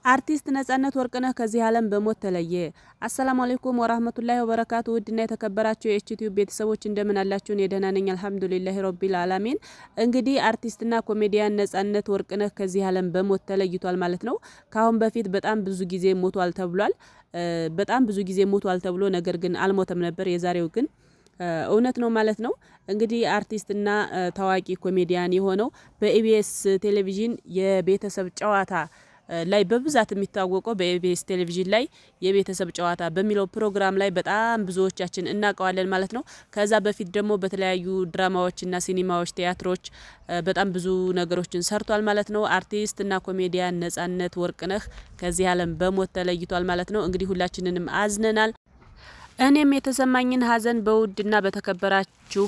አርቲስት ነጻነት ወርቅነህ ከዚህ ዓለም በሞት ተለየ። አሰላሙ አለይኩም ወራህመቱላሂ ወበረካቱ። ውድና የተከበራችሁ የዩቲዩብ ቤተሰቦች እንደምን አላችሁ? እኔ ደህና ነኝ አልሐምዱሊላሂ ረቢል ዓለሚን። እንግዲህ አርቲስትና ኮሜዲያን ነጻነት ወርቅነህ ከዚህ ዓለም በሞት ተለይቷል ማለት ነው። ካሁን በፊት በጣም ብዙ ጊዜ ሞቷል ተብሏል። ተብሎ ነገር ግን አልሞተም ነበር። የዛሬው ግን እውነት ነው ማለት ነው። እንግዲህ አርቲስትና ታዋቂ ኮሜዲያን የሆነው በኢቢኤስ ቴሌቪዥን የቤተሰብ ጨዋታ ላይ በብዛት የሚታወቀው በኢቢኤስ ቴሌቪዥን ላይ የቤተሰብ ጨዋታ በሚለው ፕሮግራም ላይ በጣም ብዙዎቻችን እናውቀዋለን ማለት ነው። ከዛ በፊት ደግሞ በተለያዩ ድራማዎችና ሲኒማዎች፣ ቲያትሮች በጣም ብዙ ነገሮችን ሰርቷል ማለት ነው። አርቲስትና ኮሜዲያን ነጻነት ወርቅነህ ከዚህ ዓለም በሞት ተለይቷል ማለት ነው። እንግዲህ ሁላችንንም አዝነናል። እኔም የተሰማኝን ሀዘን በውድና በተከበራችሁ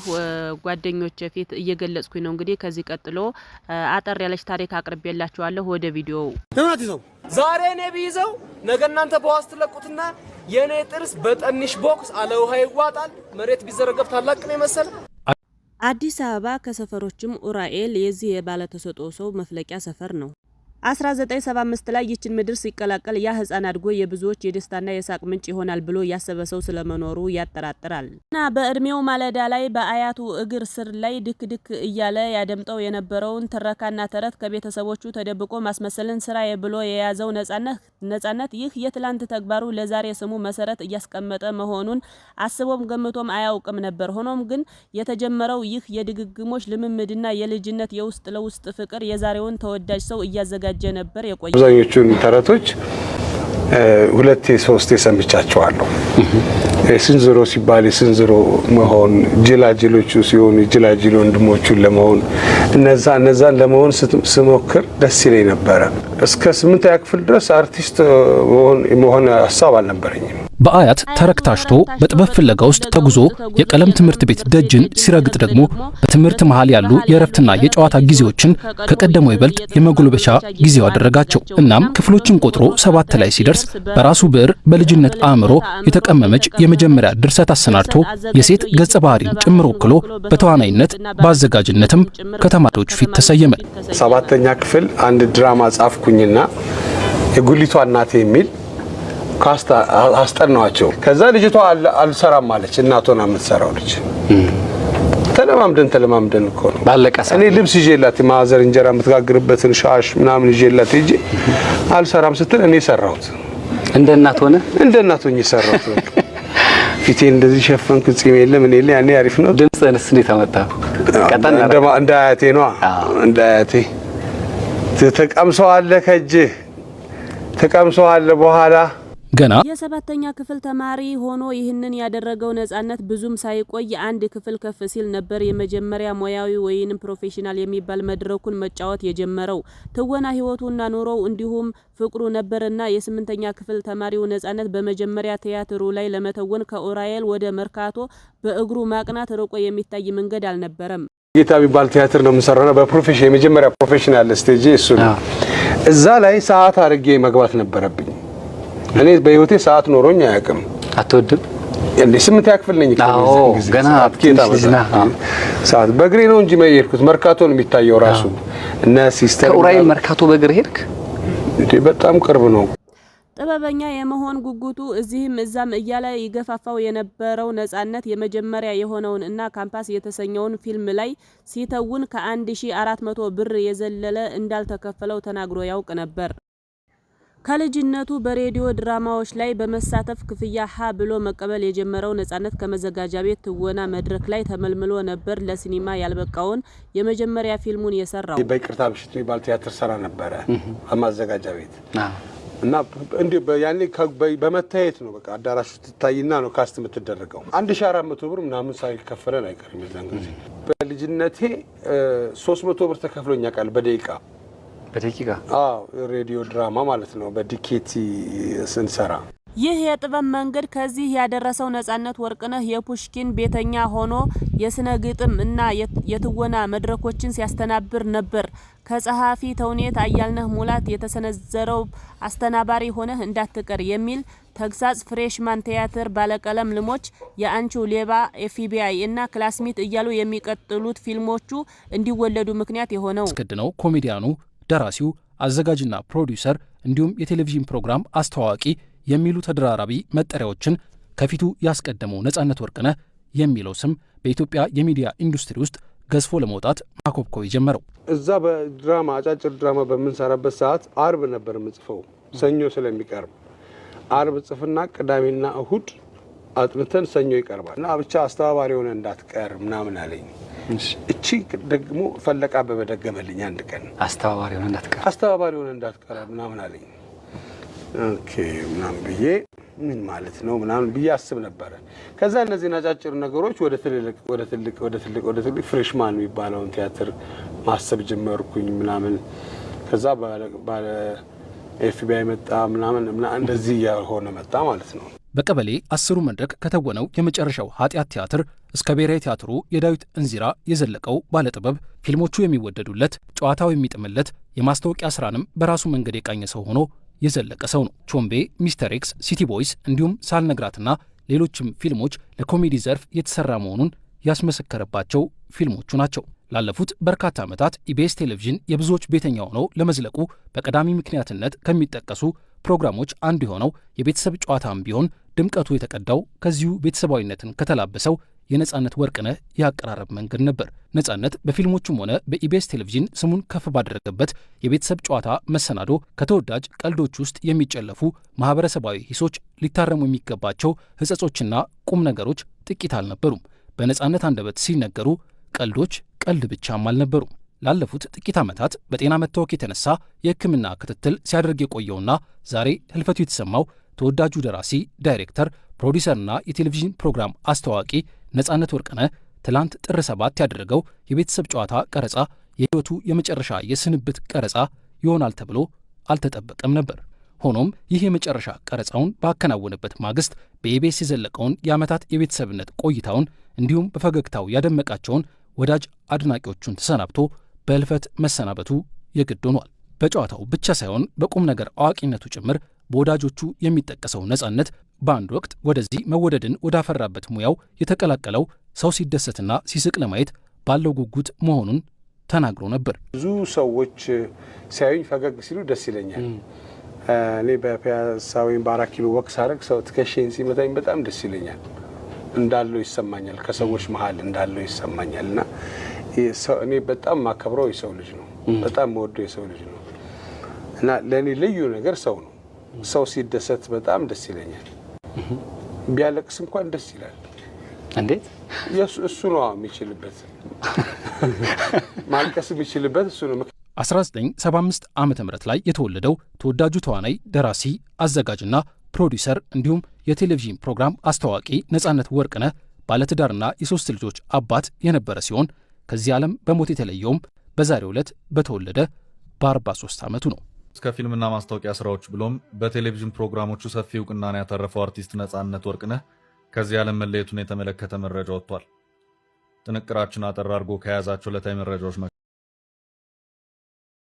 ጓደኞቼ ፊት እየገለጽኩኝ ነው። እንግዲህ ከዚህ ቀጥሎ አጠር ያለች ታሪክ አቅርቤላችኋለሁ። ወደ ቪዲዮው ዛሬ እኔ ቢይዘው ነገ እናንተ በዋስ ትለቁትና የኔ ጥርስ በጠንሽ ቦክስ አለ ውሃ ይዋጣል። መሬት ቢዘረገፍ ታላቅ ነው መሰለ። አዲስ አበባ ከሰፈሮችም ኡራኤል የዚህ የባለተሰጥኦ ሰው መፍለቂያ ሰፈር ነው። 1975 ላይ ይችን ምድር ሲቀላቀል ያ ህፃን አድጎ የብዙዎች የደስታና የሳቅ ምንጭ ይሆናል ብሎ ያሰበ ሰው ስለመኖሩ ያጠራጥራል። እና በእድሜው ማለዳ ላይ በአያቱ እግር ስር ላይ ድክ ድክ እያለ ያደምጠው የነበረውን ትረካና ተረት ከቤተሰቦቹ ተደብቆ ማስመሰልን ስራዬ ብሎ የያዘው ነጻነት ይህ የትላንት ተግባሩ ለዛሬ ስሙ መሰረት እያስቀመጠ መሆኑን አስቦም ገምቶም አያውቅም ነበር። ሆኖም ግን የተጀመረው ይህ የድግግሞች ልምምድና የልጅነት የውስጥ ለውስጥ ፍቅር የዛሬውን ተወዳጅ ሰው እያዘጋጀ ነበር የቆየ። አብዛኞቹን ተረቶች ሁለቴ ሶስቴ ሰምቻቸዋለሁ። ስንዝሮ ሲባል ስንዝሮ መሆን፣ ጅላጅሎቹ ሲሆኑ ጅላጅል ወንድሞቹን ለመሆን እነዛን ለመሆን ስሞክር ደስ ይለኝ ነበረ። እስከ 8ኛ ክፍል ድረስ አርቲስት መሆን ሀሳብ አልነበረኝም። በአያት ተረክታሽቶ በጥበብ ፍለጋ ውስጥ ተጉዞ የቀለም ትምህርት ቤት ደጅን ሲረግጥ ደግሞ በትምህርት መሃል ያሉ የእረፍትና የጨዋታ ጊዜዎችን ከቀደመው ይበልጥ የመጎልበቻ ጊዜው አደረጋቸው። እናም ክፍሎችን ቆጥሮ 7 ላይ ሲደርስ በራሱ ብዕር በልጅነት አእምሮ የተቀመመች የመጀመሪያ ድርሰት አሰናድቶ የሴት ገጸ ባህሪን ጭምር ወክሎ በተዋናይነት በአዘጋጅነትም ከተማሪዎች ፊት ተሰየመ። 7ኛ ክፍል አንድ ድራማ ጻፍኩኝና የጉሊቷ እናቴ የሚል ካስታ አስጠናዋቸው። ከዛ ልጅቷ አልሰራም ማለች። እናቷና የምትሰራው ልጅ ተለማምደን እኮ ነው ባለቀሰ። እኔ ልብስ ይዤላት ማዘር እንጀራ የምትጋግርበትን ሻሽ ምናምን ይዤላት እንጂ አልሰራም ስትል እኔ ሰራሁት። እንደ እናት ሆኜ ሰራሁት። ፊቴ እንደዚህ ሸፈንኩ። ጺም የለም እኔ ያኔ አሪፍ ነው። ድምጽንስ እንዴት አመጣ? ቀጣን እንደ አያቴ ነው። እንደ አያቴ ተቀምሰዋለህ ከእጅህ ተቀምሰዋለህ በኋላ ገና የ7ኛ ክፍል ተማሪ ሆኖ ይህንን ያደረገው ነጻነት ብዙም ሳይቆይ አንድ ክፍል ከፍ ሲል ነበር የመጀመሪያ ሙያዊ ወይንም ፕሮፌሽናል የሚባል መድረኩን መጫወት የጀመረው። ትወና ህይወቱና ኑሮው እንዲሁም ፍቅሩ ነበርና የ8ኛ ክፍል ተማሪው ነጻነት በመጀመሪያ ቲያትሩ ላይ ለመተወን ከኡራኤል ወደ መርካቶ በእግሩ ማቅናት ርቆ የሚታይ መንገድ አልነበረም። ጌታ ቢባል ቲያትር ነው የምሰራው። በፕሮፌሽን የመጀመሪያ ፕሮፌሽናል ስቴጅ እሱ ነው። እዛ ላይ ሰዓት አድርጌ መግባት ነበረብኝ። እኔ በህይወቴ ሰዓት ኖሮኝ አያውቅም። አትወድም እንዴ? 8ኛ ክፍል ነኝ ገና ሰዓት በእግሬ ነው እንጂ የሄድኩት መርካቶ ነው የሚታየው ራሱ። እና ሲስተር ከኡራኤል መርካቶ በእግር ሄድክ እንዴ? በጣም ቅርብ ነው። ጥበበኛ የመሆን ጉጉቱ እዚህም እዛም እያለ ይገፋፋው የነበረው ነጻነት የመጀመሪያ የሆነውን እና ካምፓስ የተሰኘውን ፊልም ላይ ሲተውን ከ1400 ብር የዘለለ እንዳልተከፈለው ተናግሮ ያውቅ ነበር። ከልጅነቱ በሬዲዮ ድራማዎች ላይ በመሳተፍ ክፍያ ሀ ብሎ መቀበል የጀመረው ነጻነት ከመዘጋጃ ቤት ትወና መድረክ ላይ ተመልምሎ ነበር ለሲኒማ ያልበቃውን የመጀመሪያ ፊልሙን የሰራው። በይቅርታ ምሽት የሚባል ቲያትር ሰራ ነበረ ማዘጋጃ ቤት እና እንዴ ያኔ በመታየት ነው። በቃ አዳራሹ ትታይና ነው ካስት የምትደረገው። 1400 ብር ምናምን ሳይከፈለን አይቀርም። የዛን ጊዜ በልጅነቴ 300 ብር ተከፍሎኛ ቃል በደቂቃ ሬዲዮ ድራማ ማለት ነው። በዲኬቲ ስንሰራ ይህ የጥበብ መንገድ ከዚህ ያደረሰው ነጻነት ወርቅነህ የፑሽኪን ቤተኛ ሆኖ የስነ ግጥም እና የትወና መድረኮችን ሲያስተናብር ነበር። ከጸሐፊ ተውኔት አያልነህ ሙላት የተሰነዘረው አስተናባሪ ሆነህ እንዳትቀር የሚል ተግሳጽ ፍሬሽማን ቲያትር፣ ባለቀለም ልሞች፣ የአንቺው ሌባ፣ ኤፍቢአይ እና ክላስሜት እያሉ የሚቀጥሉት ፊልሞቹ እንዲወለዱ ምክንያት የሆነው አስቀድነው ኮሜዲያኑ ደራሲው አዘጋጅና ፕሮዲውሰር እንዲሁም የቴሌቪዥን ፕሮግራም አስተዋዋቂ የሚሉ ተደራራቢ መጠሪያዎችን ከፊቱ ያስቀደመው ነጻነት ወርቅነህ የሚለው ስም በኢትዮጵያ የሚዲያ ኢንዱስትሪ ውስጥ ገዝፎ ለመውጣት ማኮብኮብ የጀመረው እዛ በድራማ አጫጭር ድራማ በምንሰራበት ሰዓት አርብ ነበር የምጽፈው፣ ሰኞ ስለሚቀርብ አርብ ጽፍና ቅዳሜና እሁድ አጥንተን ሰኞ ይቀርባል እና ብቻ አስተባባሪ ሆነ እንዳትቀር ምናምን አለኝ። እቺ ደግሞ ፈለቃ በመደገመልኝ አንድ ቀን አስተባባሪ ሆነ እንዳትቀር ምናምን አለኝ። ኦኬ ምናምን ብዬ ምን ማለት ነው ምናምን ብዬ አስብ ነበር። ከዛ እነዚህ አጫጭር ነገሮች ወደ ትልቅ ፍሬሽማን የሚባለውን ቲያትር ማሰብ ጀመርኩኝ ምናምን። ከዛ ባለ ኤፍቢአይ መጣ ምናምን እንደዚህ ያሆነ መጣ ማለት ነው። በቀበሌ 10ሩ መድረክ ከተወነው የመጨረሻው ኃጢአት ቲያትር እስከ ብሔራዊ ቲያትሩ የዳዊት እንዚራ የዘለቀው ባለጥበብ ፊልሞቹ የሚወደዱለት፣ ጨዋታው የሚጥምለት፣ የማስታወቂያ ስራንም በራሱ መንገድ የቃኘ ሰው ሆኖ የዘለቀ ሰው ነው። ቾምቤ፣ ሚስተር ኤክስ፣ ሲቲ ቦይስ እንዲሁም ሳልነግራትና ሌሎችም ፊልሞች ለኮሜዲ ዘርፍ የተሰራ መሆኑን ያስመሰከረባቸው ፊልሞቹ ናቸው። ላለፉት በርካታ ዓመታት ኢቢኤስ ቴሌቪዥን የብዙዎች ቤተኛ ሆነው ለመዝለቁ በቀዳሚ ምክንያትነት ከሚጠቀሱ ፕሮግራሞች አንዱ የሆነው የቤተሰብ ጨዋታም ቢሆን ድምቀቱ የተቀዳው ከዚሁ ቤተሰባዊነትን ከተላበሰው የነጻነት ወርቅነህ የአቀራረብ መንገድ ነበር። ነጻነት በፊልሞቹም ሆነ በኢቢኤስ ቴሌቪዥን ስሙን ከፍ ባደረገበት የቤተሰብ ጨዋታ መሰናዶ ከተወዳጅ ቀልዶች ውስጥ የሚጨለፉ ማህበረሰባዊ ሂሶች፣ ሊታረሙ የሚገባቸው ሕጸጾችና ቁም ነገሮች ጥቂት አልነበሩም። በነጻነት አንደበት ሲነገሩ ቀልዶች ቀልድ ብቻም አልነበሩም። ላለፉት ጥቂት ዓመታት በጤና መታወክ የተነሳ የሕክምና ክትትል ሲያደርግ የቆየውና ዛሬ ህልፈቱ የተሰማው ተወዳጁ ደራሲ፣ ዳይሬክተር፣ ፕሮዲሰርና የቴሌቪዥን ፕሮግራም አስተዋዋቂ ነጻነት ወርቅነህ ትላንት ጥር 7 ያደረገው የቤተሰብ ጨዋታ ቀረጻ የህይወቱ የመጨረሻ የስንብት ቀረጻ ይሆናል ተብሎ አልተጠበቀም ነበር። ሆኖም ይህ የመጨረሻ ቀረጻውን ባከናወነበት ማግስት በኢቢኤስ የዘለቀውን የዓመታት የቤተሰብነት ቆይታውን እንዲሁም በፈገግታው ያደመቃቸውን ወዳጅ አድናቂዎቹን ተሰናብቶ በህልፈት መሰናበቱ የግድ ሆኗል። በጨዋታው ብቻ ሳይሆን በቁም ነገር አዋቂነቱ ጭምር በወዳጆቹ የሚጠቀሰው ነጻነት በአንድ ወቅት ወደዚህ መወደድን ወዳፈራበት ሙያው የተቀላቀለው ሰው ሲደሰትና ሲስቅ ለማየት ባለው ጉጉት መሆኑን ተናግሮ ነበር። ብዙ ሰዎች ሲያዩኝ ፈገግ ሲሉ ደስ ይለኛል። እኔ በፒያሳ ወይም በ4 ኪሎ ወክ ሳረግ ሰው ትከሻዬን ሲመታኝ በጣም ደስ ይለኛል። እንዳለው ይሰማኛል፣ ከሰዎች መሀል እንዳለው ይሰማኛል። እና እኔ በጣም ማከብረው የሰው ልጅ ነው፣ በጣም መወደው የሰው ልጅ ነው። እና ለእኔ ልዩ ነገር ሰው ነው። ሰው ሲደሰት በጣም ደስ ይለኛል። ቢያለቅስ እንኳን ደስ ይላል። እንዴት? እሱ ነው የሚችልበት፣ ማልቀስ የሚችልበት እሱ ነው። 1975 ዓመተ ምህረት ላይ የተወለደው ተወዳጁ ተዋናይ፣ ደራሲ፣ አዘጋጅና ፕሮዲውሰር እንዲሁም የቴሌቪዥን ፕሮግራም አስተዋዋቂ ነጻነት ወርቅነህ ባለትዳርና የ3 ልጆች አባት የነበረ ሲሆን ከዚህ ዓለም በሞት የተለየውም በዛሬው ዕለት በተወለደ በ43 ዓመቱ ነው። እስከ ፊልምና ማስታወቂያ ስራዎች ብሎም በቴሌቪዥን ፕሮግራሞቹ ሰፊ እውቅናን ያተረፈው አርቲስት ነጻነት ወርቅነህ ከዚህ ዓለም መለየቱን የተመለከተ መረጃ ወጥቷል። ጥንቅራችን አጠር አድርጎ ከያዛቸው ዕለታዊ መረጃዎች